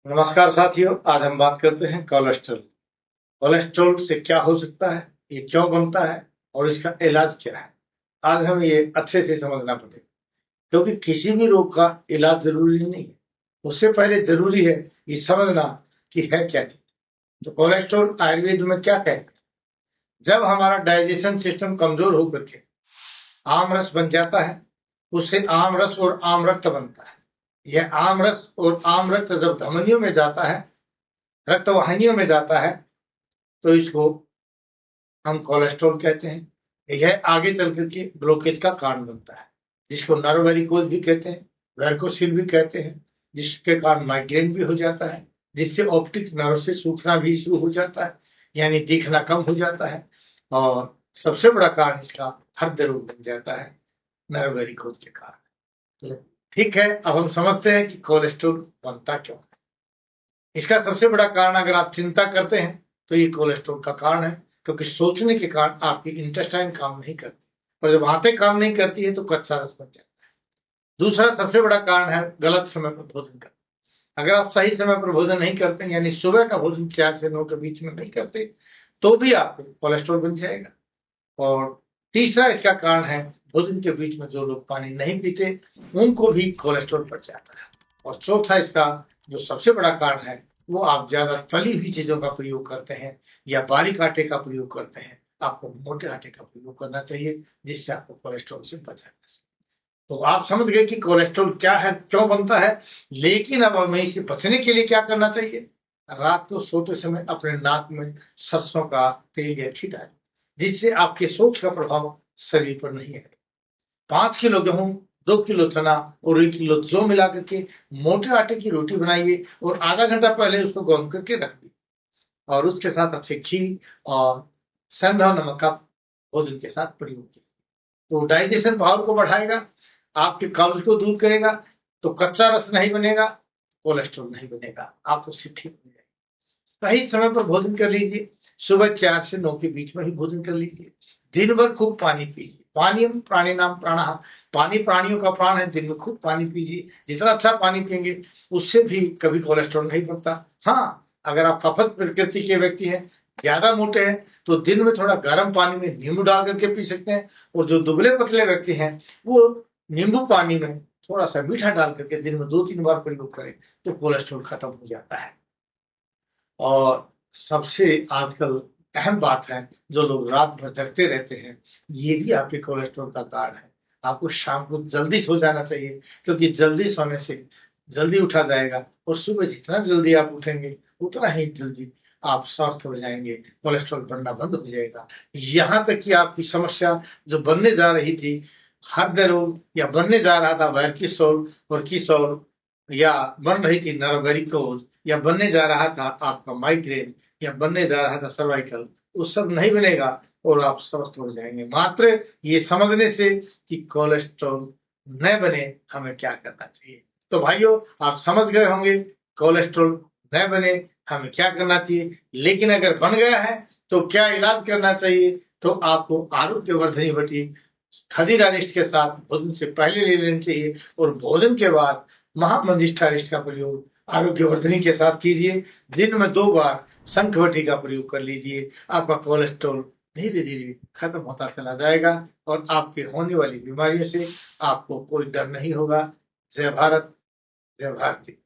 नमस्कार साथियों, आज हम बात करते हैं कोलेस्ट्रॉल। कोलेस्ट्रॉल से क्या हो सकता है, ये क्यों बनता है और इसका इलाज क्या है। आज हमें ये अच्छे से समझना पड़ेगा, क्योंकि किसी भी रोग का इलाज जरूरी नहीं है। उससे पहले जरूरी है ये समझना कि है क्या चीज। तो कोलेस्ट्रॉल आयुर्वेद में क्या कहते हैं, जब हमारा डाइजेशन सिस्टम कमजोर होकर के आम रस बन जाता है, उससे आम रस और आम रक्त बनता है। यह आम रस और आम रक्त जब धमनियों में जाता है, रक्त वाहिनियों में जाता है, तो इसको हम कोलेस्ट्रॉल कहते हैं। यह आगे चल करके ब्लॉकेज का कारण बनता है, जिसको नर्व वेरिकोज भी कहते हैं, वेरिकोसिल भी कहते हैं, जिसके कारण माइग्रेन भी हो जाता है, जिससे ऑप्टिक नर्व से सूखना भी शुरू हो जाता है, यानी दिखना कम हो जाता है। और सबसे बड़ा कारण इसका हृदय रोग बन जाता है, नर्व वेरिकोज के कारण। तो ठीक है, अब हम समझते हैं कि कोलेस्ट्रॉल बनता क्यों है। इसका सबसे बड़ा कारण, अगर आप चिंता करते हैं, तो ये कोलेस्ट्रॉल का कारण है, क्योंकि सोचने के कारण आपकी इंटेस्टाइन काम नहीं करती, और जब आंतें काम नहीं करती है तो कच्चा रस बन जाता है। दूसरा सबसे बड़ा कारण है गलत समय पर भोजन करना। अगर आप सही समय पर भोजन नहीं करते, यानी सुबह का भोजन 4 से 9 के बीच में नहीं करते, तो भी आपको कोलेस्ट्रॉल बन जाएगा। और तीसरा इसका कारण है, भोजन के बीच में जो लोग पानी नहीं पीते, उनको भी कोलेस्ट्रॉल बढ़ जाता है। और चौथा इसका जो सबसे बड़ा कारण है, वो आप ज्यादा तली हुई चीजों का प्रयोग करते हैं या बारीक आटे का प्रयोग करते हैं। आपको मोटे आटे का प्रयोग करना चाहिए, जिससे आपको कोलेस्ट्रॉल से बचाना चाहिए। तो आप समझ गए कि कोलेस्ट्रॉल क्या है, क्यों बनता है। लेकिन अब हमें इसे बचने के लिए क्या करना चाहिए। रात को सोते समय अपने नाक में सरसों का तेल या घी डालें, जिससे आपके सोच का प्रभाव शरीर पर नहीं है। 5 किलो गेहूं, 2 किलो चना और 1 किलो जौ मिला करके मोटे आटे की रोटी बनाइए और आधा घंटा पहले उसको गर्म करके रख दीजिए, और उसके साथ अच्छे घी और सेंधा नमक का भोजन के साथ प्रयोग कीजिए। तो डाइजेशन पावर को बढ़ाएगा, आपके कब्ज को दूर करेगा, तो कच्चा रस नहीं बनेगा, कोलेस्ट्रॉल नहीं बनेगा, आप उससे ठीक हो जाएगा। सही समय पर भोजन कर लीजिए, सुबह 4 से 9 के बीच में ही भोजन कर लीजिए। दिन भर खूब पानी पीजिए, पानी हम प्राणी नाम प्राण, पानी प्राणियों का प्राण है। दिन में खूब पानी पीजिए, जितना अच्छा पानी पिएंगे उससे भी कभी कोलेस्ट्रॉल नहीं बढ़ता। हाँ, अगर आप कफत प्रकृति के व्यक्ति हैं, ज्यादा मोटे हैं, तो दिन में थोड़ा गर्म पानी में नींबू डाल करके पी सकते हैं। और जो दुबले पतले व्यक्ति हैं, वो नींबू पानी में थोड़ा सा मीठा डाल करके दिन में 2-3 बार प्रयोग करें, तो कोलेस्ट्रॉल खत्म हो जाता है। और सबसे आजकल अहम बात है, जो लोग रात भर जगते रहते हैं, ये भी आपके कोलेस्ट्रॉल का कारण है। आपको शाम को जल्दी सो जाना चाहिए, क्योंकि जल्दी सोने से जल्दी उठा जाएगा, और सुबह जितना जल्दी आप उठेंगे, उतना ही जल्दी आप स्वस्थ हो जाएंगे, कोलेस्ट्रॉल बढ़ना बंद हो जाएगा। यहाँ तक कि आपकी समस्या जो बनने जा रही थी, हृदय रोग, या बनने जा रहा था वेरिकोसोल और कीसोल, या बन रही थी नर्व वेरिकोज, या बनने जा रहा था आपका माइग्रेन, या बनने जा रहा था सर्वाइकल, वो सब नहीं बनेगा, और आप स्वस्थ हो जाएंगे, मात्र ये समझने से कि कोलेस्ट्रॉल न बने हमें क्या करना चाहिए। तो भाइयों, आप समझ गए होंगे कोलेस्ट्रॉल न बने हमें क्या करना चाहिए। लेकिन अगर बन गया है, तो क्या इलाज करना चाहिए। तो आपको आरोग्यवर्धनी बटी खदीरारिष्ट के साथ भोजन से पहले ले लेनी चाहिए, और भोजन के बाद महामंजिष्ठारिष्ट का प्रयोग आरोग्यवर्धनी के साथ कीजिए। दिन में 2 बार शंखवटी का प्रयोग कर लीजिए। आपका कोलेस्ट्रॉल धीरे धीरे खत्म होता चला जाएगा, और आपके होने वाली बीमारियों से आपको कोई डर नहीं होगा। जय भारत, जय भारती।